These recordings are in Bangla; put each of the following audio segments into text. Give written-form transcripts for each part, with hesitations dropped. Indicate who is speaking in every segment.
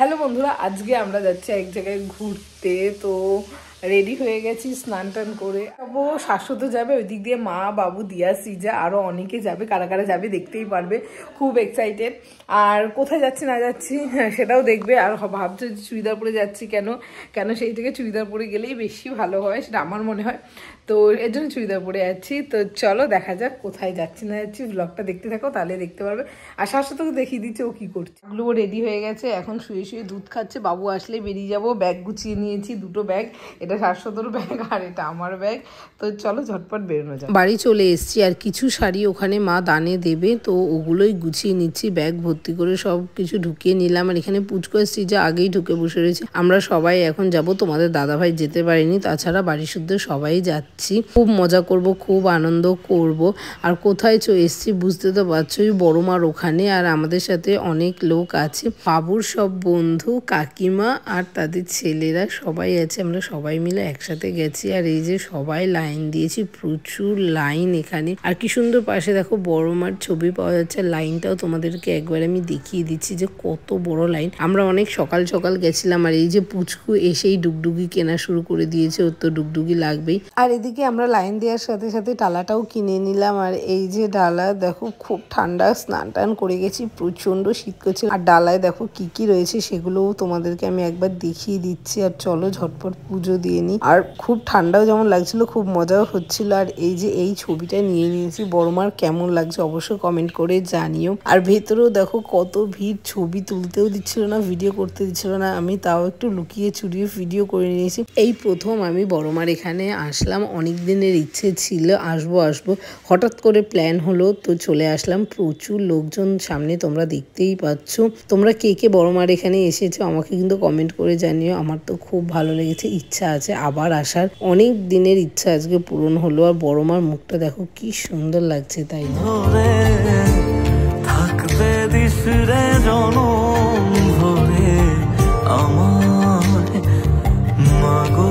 Speaker 1: হ্যালো বন্ধুরা, আজকে আমরা যাচ্ছি এক জায়গায় ঘুরতে। তো রেডি হয়ে গেছি, স্নান টান করে যাবো। শাশ্বত যাবে, ওই দিক দিয়ে মা, বাবু, দিয়া, সিজা আরও অনেকে যাবে। কারা কারা যাবে দেখতেই পারবে, খুব এক্সাইটেড। আর কোথায় যাচ্ছি না যাচ্ছি সেটাও দেখবে। আর ভাবছো যে চুড়িদার পরে যাচ্ছি কেন কেন সেই থেকে চুড়িদার পরে গেলেই বেশি ভালো হয়, সেটা আমার মনে হয়। তো এর জন্য চুড়িদার পরে যাচ্ছি। তো চলো দেখা যাক কোথায় যাচ্ছি না যাচ্ছি, ব্লগটা দেখতে থাকো তাহলে দেখতে পারবে। আর শাশ্বতকে দেখিয়ে দিচ্ছে ও কী করছে। এগুলো রেডি হয়ে গেছে, এখন শুয়ে শুয়ে দুধ খাচ্ছে। বাবু আসলে বেরিয়ে যাবো। ব্যাগ গুছিয়ে নিয়েছি, দুটো ব্যাগ, এটা শাশ্বতর ব্যাগ আর এটা আমার ব্যাগ। তো চলো ঝটপট বেরোনো যায়। বাড়ি চলে এসেছি, আর কিছু শাড়ি ওখানে মা দানে দেবে, তো ওগুলোই গুছিয়ে নিচ্ছি। ব্যাগ ভর্তি করে সব কিছু ঢুকিয়ে নিলাম। আর এখানে পুচকু এসেছি যে আগেই ঢুকে বসে রয়েছে। আমরা সবাই এখন যাব, তোমাদের দাদাভাই যেতে পারেনি, তাছাড়া বাড়ি শুদ্ধ সবাই যাচ্ছি। খুব মজা করব, খুব আনন্দ করব। আর কোথায় এসছি বুঝতে তো পারছোই, বড় মার ওখানে। আর আমাদের সাথে অনেক লোক আছে, বাবুর সব বন্ধু, কাকিমা আর তাদের ছেলেরা সবাই আছে। আমরা সবাই মিলে একসাথে গেছি। আর এই যে সবাই লাইন দিয়েছি, প্রচুর লাইন এখানে। আর কি সুন্দর পাশে দেখো বড় মার ছবি পাওয়া যাচ্ছে। লাইনটাও তোমাদেরকে একবার আমি দেখিয়ে দিচ্ছি যে কত বড় লাইন। আমরা অনেক সকাল সকাল গেছিলাম। আর এই যে পুচকু এসেই ডুগডুগি কেনা শুরু করে দিয়েছে, ওর তো ডুগডুগি লাগবেই। আর এদিকে আমরা লাইন দেওয়ার সাথে সাথে ডালাটাও কিনে নিলাম। আর এই যে ডালা দেখো, খুব ঠান্ডা, স্নান টান করে গেছি, প্রচন্ড শীত করছে। আর ডালায় দেখো কি কি রয়েছে সেগুলোও তোমাদেরকে আমি একবার দেখিয়ে দিচ্ছি। আর চলো ঝটপট পুজো দিয়ে নিই। আর খুব ঠান্ডাও যেমন লাগছিল, খুব মজাও হচ্ছিল। আর এই যে এই ছবিটা নিয়ে নিয়েছি, বড়মার কেমন লাগছে অবশ্যই কমেন্ট করে জানিও। আর ভেতরেও দেখো কত ভিড়, ছবি তুলতেও দিচ্ছিল না, ভিডিও করতে দিচ্ছিল না। আমি তাও একটু লুকিয়ে চুরিয়ে ভিডিও করে নিয়েছি। এই প্রথম আমি বড়মার এখানে আসলাম, অনেক দিনের ইচ্ছে ছিল আসবো, হঠাৎ করে প্ল্যান হলো, তো চলে আসলাম। প্রচুর লোকজন সামনে, তোমরা দেখতেই পাচ্ছ। তোমরা কে কে বড়মার এখানে এসেছো আমাকে কিন্তু কমেন্ট করে জানিও। আমার তো খুব ভালো লেগেছে, ইচ্ছা আছে আবার আসার, অনেক দিনের ইচ্ছা আজকে পূরণ হলো। আর বড়মার মুখটা দেখো কি সুন্দর লাগছে, তাই না? থাকতে দিস রে জনম ভরে আমার মাগো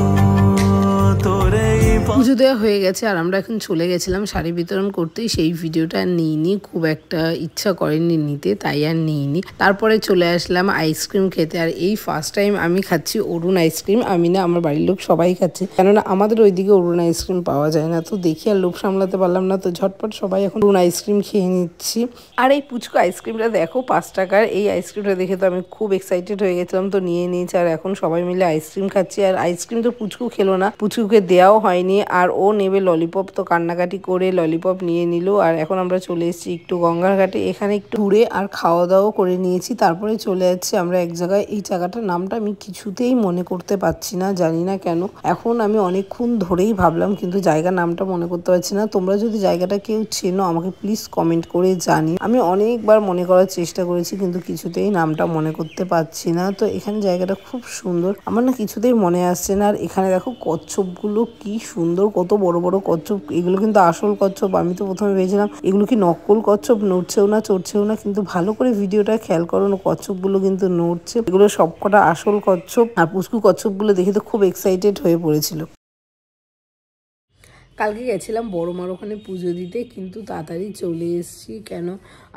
Speaker 1: তোরে। পুজো দেওয়া হয়ে গেছে আর আমরা এখন চলে গেছিলাম শাড়ি বিতরণ করতে। সেই ভিডিওটা আর নিইনি, খুব একটা ইচ্ছা করেনি নিতে, তাই আর নিইনি। তারপরে চলে আসলাম আইসক্রিম খেতে। আর এই ফার্স্ট টাইম আমি খাচ্ছি অরুণ আইসক্রিম। আমি না, আমার বাড়ির লোক সবাই খাচ্ছে, কেননা আমাদের ওইদিকে অরুণ আইসক্রিম পাওয়া যায় না। তো দেখি আর লোভ সামলাতে পারলাম না, তো ঝটপট সবাই এখন অরুণ আইসক্রিম খেয়ে নিচ্ছি। আর এই পুচকু আইসক্রিমটা দেখো 5 টাকার। এই আইসক্রিমটা দেখে তো আমি খুব এক্সাইটেড হয়ে গেছিলাম, তো নিয়ে নিয়েছি। আর এখন সবাই মিলে আইসক্রিম খাচ্ছি। আর আইসক্রিম তো পুচকু খেলো না, পুচকুকে দেওয়াও হয়নি। আর ও নেবে ললিপপ, তো কান্নাকাটি করে ললিপপ নিয়ে নিল। আর এখন আমরা চলে এসেছি একটু গঙ্গার ঘাটে, এখানে একটু ঘুরে আর খাওয়া দাওয়া করে নিয়েছি। তারপরে চলে যাচ্ছি আমরা এক জায়গায়, এই জায়গাটার নামটা আমি কিছুতেই মনে করতে পারছি না, জানি না কেন। এখন আমি অনেকক্ষণ ধরেই ভাবলাম, কিন্তু জায়গার নামটা মনে করতে পারছি না। তোমরা যদি জায়গাটা কেউ চেনো আমাকে প্লিজ কমেন্ট করে জানি। আমি অনেকবার মনে করার চেষ্টা করেছি, কিন্তু কিছুতেই নামটা মনে করতে পারছি না। তো এখানে জায়গাটা খুব সুন্দর, আমার না কিছুতেই মনে আসছে না। আর এখানে দেখো কচ্ছপগুলো কি সুন্দর, কত বড় বড় কচ্ছপ। এগুলো কিন্তু আসল কচ্ছপ। আমি তো প্রথমে ভেবেছিলাম এগুলো কি নকল কচ্ছপ, নড়ছেও না চড়ছেও না, কিন্তু ভালো করে ভিডিওটা খেয়াল করো, কচ্ছপগুলো কিন্তু নড়ছে। এগুলো সবকটা আসল কচ্ছপ। আর পুচকু কচ্ছপগুলো দেখে তো খুব এক্সাইটেড হয়ে পড়েছিল। কালকে গেছিলাম বড় মার ওখানে পুজো দিতে, কিন্তু তাড়াতাড়ি চলে এসেছি। কেন,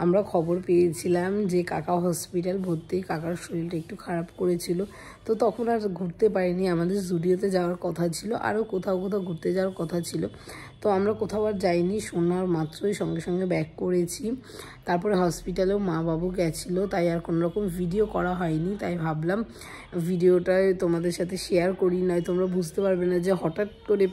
Speaker 1: আমরা খবর পেয়েছিলাম যে কাকা হসপিটাল ভর্তি, কাকার শরীরটা একটু খারাপ করেছিল। তো তখন আর ঘুরতে পারিনি। আমাদের জুডিওতে যাওয়ার কথা ছিল, আরও কোথাও ঘুরতে যাওয়ার কথা ছিল। তো আমরা কোথাও আর যাইনি, শোনার মাত্রই সঙ্গে সঙ্গে ব্যাক করেছি। তারপরে হসপিটালেও মা বাবু গেছিলো, তাই আর কোনোরকম ভিডিও করা হয়নি। তাই ভাবলাম ভিডিওটাই তোমাদের সাথে শেয়ার করি, নয় তোমরা বুঝতে পারবে না যে হঠাৎ করে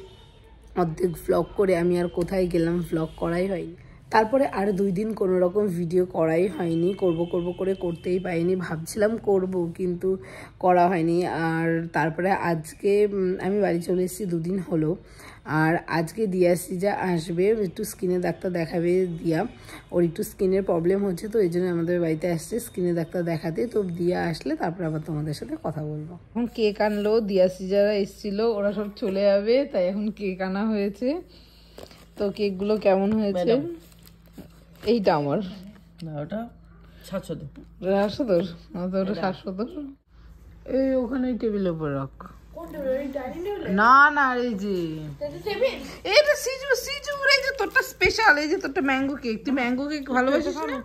Speaker 1: অর্ধেক ভ্লগ করে আমি আর কোথায় গেলাম, ভ্লগ করাই হয়নি। তারপরে আর 2 দিন কোনো রকম ভিডিও করাই হয়নি, করব করে করতেই পারিনি। ভাবছিলাম করব, কিন্তু করা হয়নি। আর তারপরে আজকে আমি বাড়ি চলে এসেছি, 2 দিন হলো। আর আজকে দিয়া সিজা আসবে, একটু স্কিনের ডাক্তার দেখাবে দিয়া, ওর একটু স্কিনের প্রবলেম হচ্ছে, তো এই জন্য আমাদের বাড়িতে আসছে স্কিনের ডাক্তার দেখাতে। তো দিয়া আসলে তারপরে আবার তোমাদের সাথে কথা বলবো। এখন কেক আনলো, দিয়া সিজারা এসেছিলো, ওরা সব চলে যাবে, তাই এখন কেক আনা হয়েছে। তো কেকগুলো কেমন হয়েছে? এইটা আমার না, ওটা 700 ওটা 700, এই ওখানে টেবিলের উপর রাখ। না না, এই যে এটা সিজু সিজু, এই যে তোরটা স্পেশাল, এই যে তোরটা ম্যাঙ্গো কেক। তুই ম্যাঙ্গো কেক ভালোবাসিস না?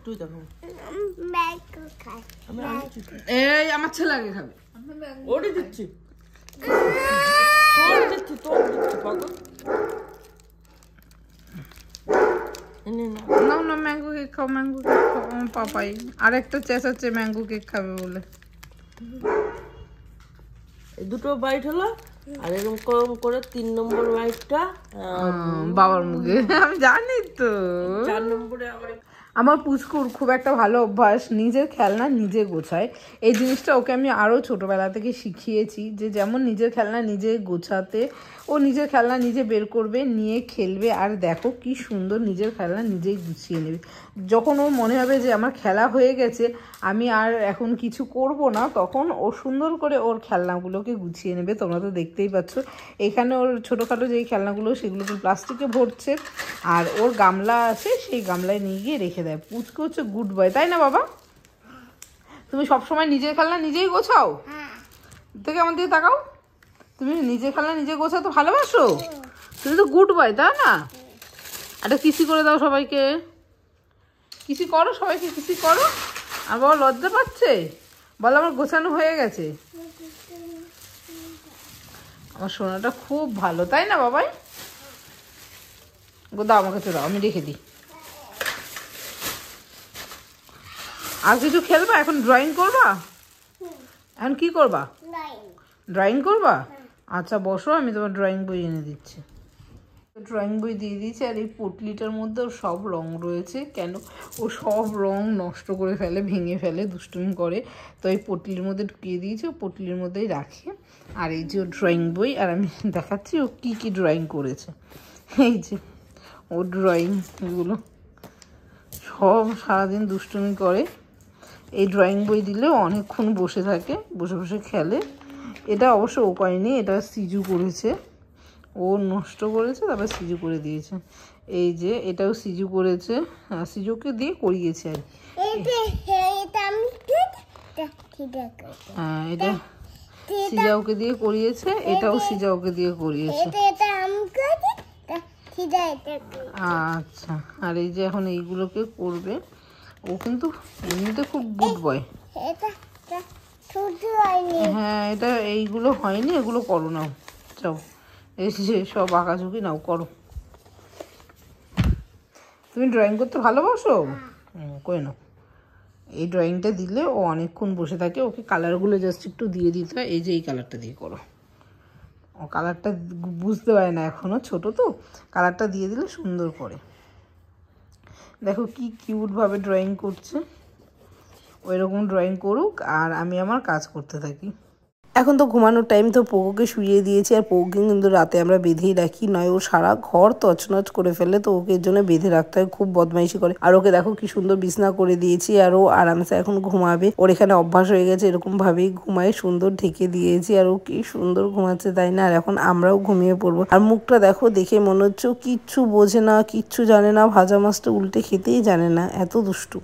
Speaker 1: এই আমার ছেলে আগে খাবে।
Speaker 2: ওরে দিচ্ছি তোর পাগল।
Speaker 1: না না, ম্যাঙ্গো কেক খাও, ম্যাঙ্গো কেক খাও। আমার পাপাই আরেকটা চেঁচাচ্ছে ম্যাঙ্গো কেক খাবে বলে।
Speaker 2: এই দুটো বাইট হলো, আর এরকম করে 3 নম্বর বাইটটা
Speaker 1: বাবার মুখে। আমি জানি তো।
Speaker 2: 4 নম্বরে আবার
Speaker 1: আমার পুচকুর খুব একটা ভালো অভ্যাস, নিজের খেলনা নিজে গোছায়। এই জিনিসটা ওকে আমি আরও ছোটোবেলা থেকে শিখিয়েছি, যে যেমন নিজের খেলনা নিজে গোছাতে, ও নিজের খেলনা নিজে বের করবে, নিয়ে খেলবে। আর দেখো কি সুন্দর নিজের খেলনা নিজেই গুছিয়ে নেবে। যখন ওর মনে হবে যে আমার খেলা হয়ে গেছে, আমি আর এখন কিছু করব না, তখন ও সুন্দর করে ওর খেলনাগুলোকে গুছিয়ে নেবে। তোমরা তো দেখতেই পাচ্ছ এখানে ওর ছোটোখাটো যেই খেলনাগুলো, সেগুলোকে প্লাস্টিকে ভরছে, আর ওর গামলা আছে, সেই গামলায় নিয়ে গিয়ে রেখে দেয়। পুচকু হচ্ছে গুড বয়, তাই না বাবা? তুমি সবসময় নিজের খেলনা নিজেই গোছাও? দেখে আমার দিকে তাকাও। তুমি নিজের খেলনা নিজে গোছাতে ভালোবাসো? তুমি তো গুড বয়, তাই না? একটা কিসি করে দাও সবাইকে, কিসি করো, সবাইকে কিসি করো। আর বাবা লজ্জা পাচ্ছে, বলো আমার গোছানো হয়ে গেছে। আমার সোনাটা খুব ভালো, তাই না বাবাই? দাও আমাকে, তো দাও, আমি রেখে দিই। আর কিছু খেলবা? এখন ড্রয়িং করবা? এখন কি করবা? ড্রয়িং করবা? আচ্ছা বসো, আমি তোমার ড্রয়িং বই এনে দিচ্ছি। ড্রয়িং বই দিয়ে দিয়েছি, আর এই পুটলিটার মধ্যে ওর সব রং রয়েছে। কেন ও সব রং নষ্ট করে ফেলে, ভেঙে ফেলে, দুষ্টুমি করে, তো এই পুটলির মধ্যে ঢুকিয়ে দিয়েছি, ও পুটলির মধ্যেই রাখে। আর এই যে ও ড্রয়িং বই, আর আমি দেখাচ্ছি ও কী কী ড্রয়িং করেছে। এই যে ও ড্রয়িং, এগুলো সব সারাদিন দুষ্টুমি করে। এই ড্রয়িং বই দিলে অনেকক্ষণ বসে থাকে, বসে বসে খেলে। এটা অবশ্য ও করেনি, এটা সিজু করেছে, ও নষ্ট করেছে, তারপর সিজু করে দিয়েছে। এই যে এটাও সিজু করেছে, সিজুকে দিয়ে করিয়েছে আর হ্যাঁ, এটা সিজাওকে দিয়ে করিয়েছে, এটাও সিজাওকে দিয়ে করিয়েছে। আচ্ছা, আর এই যে এখন এইগুলোকে করবে। ও কিন্তু এমনিতে খুব গুড বয়। হ্যাঁ, এটা এইগুলো হয়নি, এগুলো করো নাও, যাও এই যে সব আঁকাঝুঁকি নাও, করো। তুমি ড্রয়িং করতে ভালোবাসো? করে নাও। এই ড্রয়িংটা দিলে ও অনেকক্ষণ বসে থাকে। ওকে কালারগুলো জাস্ট একটু দিয়ে দিতে হয়। এই যে এই কালারটা দিয়ে করো। ও কালারটা বুঝতে পারে না এখনও, ছোটো তো, কালারটা দিয়ে দিলে সুন্দর করে। দেখো কি কিউটভাবে ড্রয়িং করছে। ওই রকম ড্রয়িং করুক, আর আমি আমার কাজ করতে থাকি। এখন তো ঘুমানোর টাইম, তো পোকোকে শুইয়ে দিয়েছি। আর পোকোকে কিন্তু রাতে আমরা বেঁধেই রাখি, নয় ও সারা ঘর তছনছ করে ফেলে, তো ওকে এর জন্য বেঁধে রাখতে হয়, খুব বদমাইশি করে। আর ওকে দেখো কি সুন্দর বিছনা করে দিয়েছি, আর ও আরামসে এখন ঘুমাবে। ওর এখানে অভ্যাস হয়ে গেছে, এরকম ভাবেই ঘুমায়, সুন্দর ঢেকে দিয়েছি, আর ও কি সুন্দর ঘুমাচ্ছে, তাই না? আর এখন আমরাও ঘুমিয়ে পড়বো। আর মুখটা দেখো, দেখে মনে হচ্ছে ও কিচ্ছু বোঝে না, কিচ্ছু জানে না, ভাজা মাছটা উল্টে খেতেই জানে না, এত দুষ্টু।